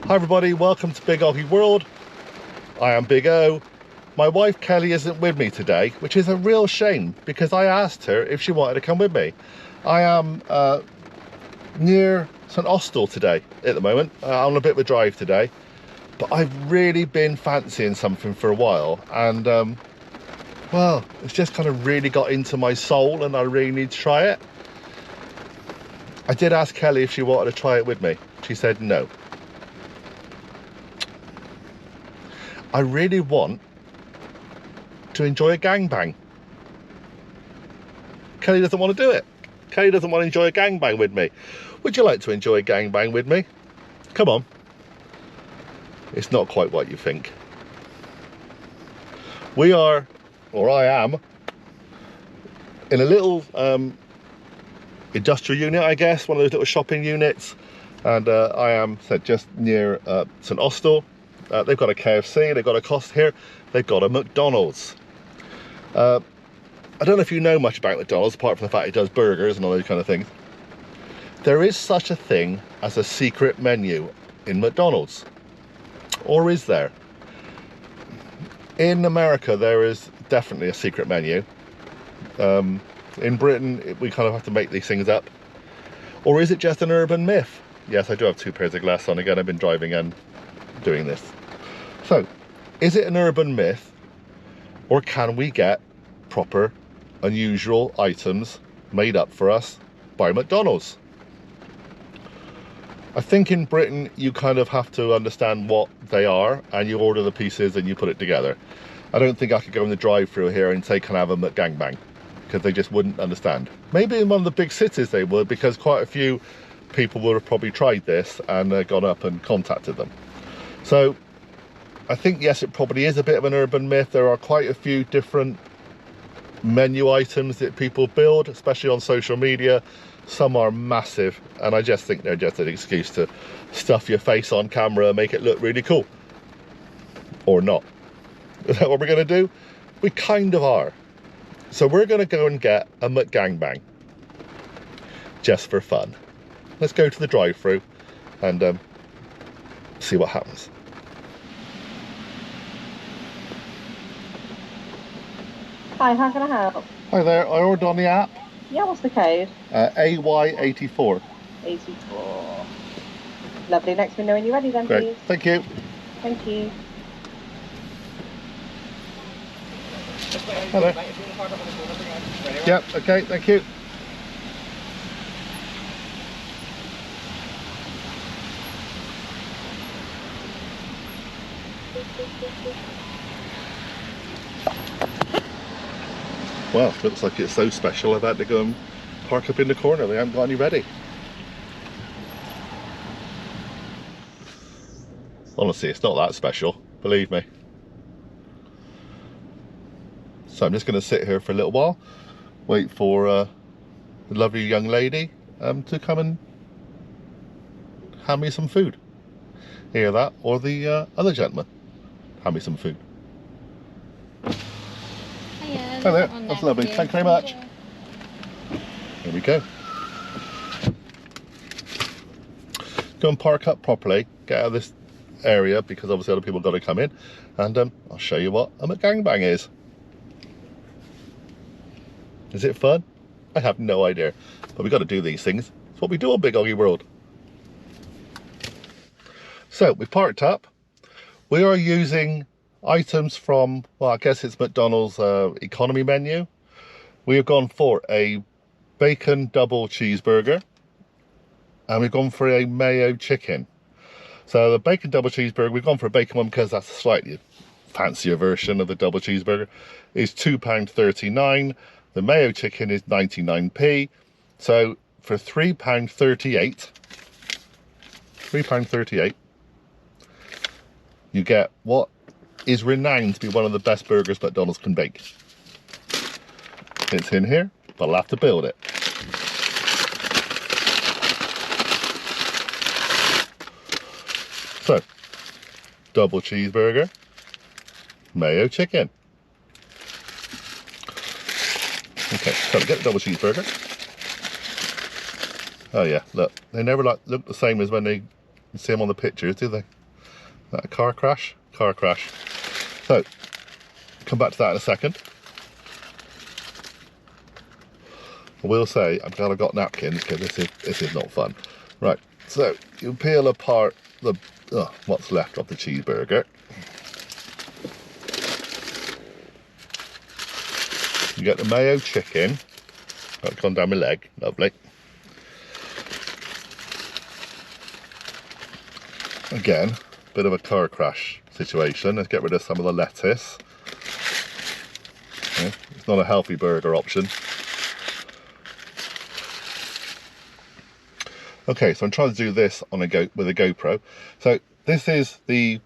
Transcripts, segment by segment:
Hi everybody, welcome to Big Oggie World. I am Big O. My wife Kelly isn't with me today, which is a real shame because I asked her if she wanted to come with me. I am near St Austell today at the moment, on a bit of a drive today, but I've really been fancying something for a while, and well, it's just kind of really got into my soul and I really need to try it. I did ask Kelly if she wanted to try it with me. She said no. I really want to enjoy a gangbang. Kelly doesn't want to do it. Kelly doesn't want to enjoy a gangbang with me. Would you like to enjoy a gangbang with me? Come on. It's not quite what you think. We are, or I am, in a little industrial unit, I guess, one of those little shopping units, and I am just near St Austell. They've got a KFC, they've got a Costa here, they've got a McDonald's. I don't know if you know much about McDonald's, apart from the fact it does burgers and all those kind of things. There is such a thing as a secret menu in McDonald's. Or is there? In America, there is definitely a secret menu. In Britain, we kind of have to make these things up. Or is it just an urban myth? Yes, I do have two pairs of glasses on. Again, I've been driving and doing this. So, is it an urban myth, or can we get proper, unusual items made up for us by McDonald's? I think in Britain you kind of have to understand what they are, and you order the pieces and you put it together. I don't think I could go in the drive-through here and say, can I have a McGangbang? Because they just wouldn't understand. Maybe in one of the big cities they would, because quite a few people would have probably tried this and gone up and contacted them. So I think, yes, it probably is a bit of an urban myth. There are quite a few different menu items that people build, especially on social media. Some are massive, and I just think they're just an excuse to stuff your face on camera and make it look really cool. Or not. Is that what we're going to do? We kind of are. So we're going to go and get a McGangbang. Just for fun. Let's go to the drive-through and see what happens. Hi, how can I help? Hi there, I ordered on the app. Yeah, what's the code? AY84. 84. Lovely, next window when you're ready then, Great, please. thank you. Thank you. Hello. Yep, okay, thank you. Well, looks like it's so special I've had to go and park up in the corner. They haven't got any ready. Honestly, it's not that special, believe me. So I'm just going to sit here for a little while, wait for the lovely young lady to come and hand me some food. Hear that? Or the other gentleman hand me some food. Hi there, that's lovely, thank you very much. There we go. Go and park up properly, get out of this area because obviously other people have got to come in, and I'll show you what a McGangbang is. Is it fun? I have no idea, but we've got to do these things. It's what we do on Big Oggie World. So we've parked up. We are using items from, well, I guess it's McDonald's economy menu. We have gone for a bacon double cheeseburger, and we've gone for a mayo chicken. So the bacon double cheeseburger, we've gone for a bacon one because that's a slightly fancier version of the double cheeseburger, is £2.39. The mayo chicken is 99p. So for £3.38, you get what is renowned to be one of the best burgers McDonald's can bake. It's in here, but I'll have to build it. So, double cheeseburger, mayo chicken. Okay, so get the double cheeseburger. Oh yeah, look, they never look the same as when they see them on the pictures, do they? That a car crash? Car crash. So, come back to that in a second. I will say, I'm glad I've got napkins because this is not fun. Right, so you peel apart the what's left of the cheeseburger. You get the mayo chicken. That's gone down my leg, lovely. Again, bit of a car crash situation. Let's get rid of some of the lettuce. Yeah, it's not a healthy burger option. Okay, so I'm trying to do this on with a GoPro. So this is the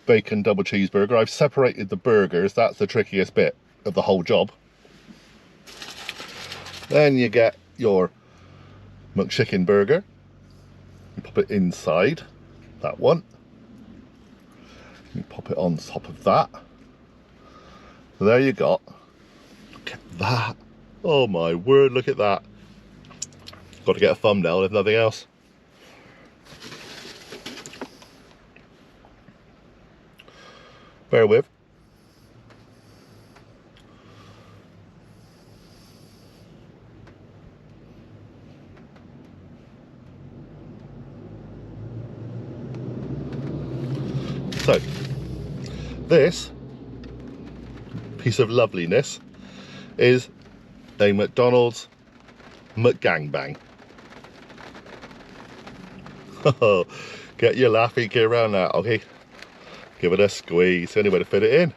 bacon double cheeseburger. I've separated the burgers. That's the trickiest bit of the whole job. Then you get your McChicken burger. You pop it inside that one. You pop it on top of that. So there you got. Look at that. Oh my word, look at that. Got to get a thumbnail if nothing else. Bear with. So, this piece of loveliness is a McDonald's McGangbang. Oh, get your laughy kid around that, okay? Give it a squeeze, any way to fit it in.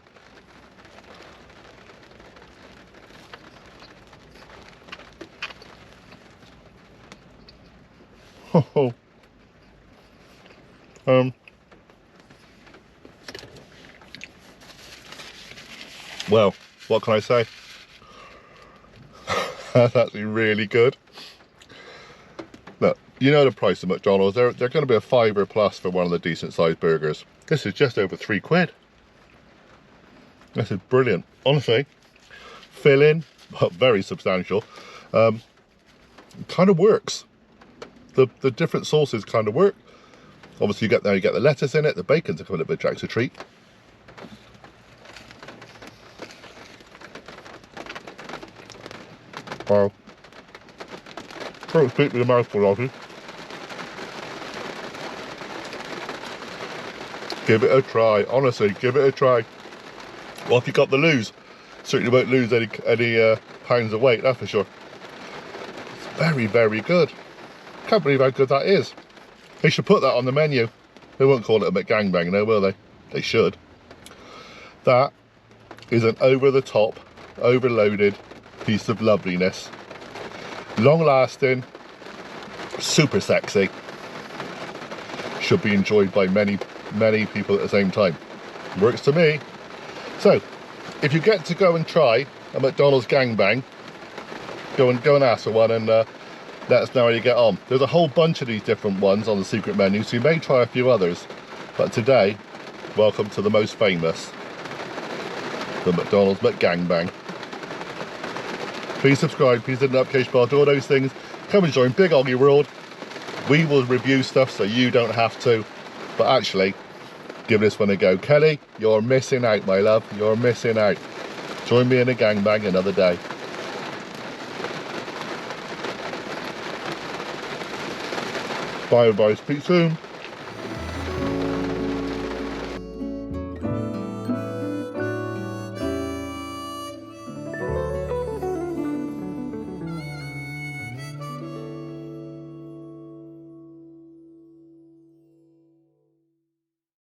Oh, well, what can I say? That's actually really good. Look, you know the price of McDonald's. They're going to be a £5 plus for one of the decent sized burgers. This is just over £3. This is brilliant. Honestly, filling, but very substantial. Kind of works. The different sauces kind of work. Obviously, you get the lettuce in it. The bacon's a little bit extra treat. Wow. Don't speak with a mouthful, Ozzy. Give it a try. Honestly, give it a try. Well, if you got the lose, certainly won't lose any pounds of weight, that's for sure. It's very, very good. Can't believe how good that is. They should put that on the menu. They won't call it a McGangbang, no, will they? They should. That is an over-the-top, overloaded piece of loveliness. Long-lasting, super sexy. Should be enjoyed by many people at the same time. Works to me. So, if you get to go and try a McDonald's gangbang, go and ask for one and let us know how you get on. There's a whole bunch of these different ones on the secret menu, so you may try a few others. But today, welcome to the most famous, the McDonald's McGangbang. Please subscribe, please hit the notification bell, do all those things. Come and join Big OGGIE World. We will review stuff so you don't have to. But actually, give this one a go. Kelly, you're missing out, my love. You're missing out. Join me in a gangbang another day. Bye, everybody. Speak soon.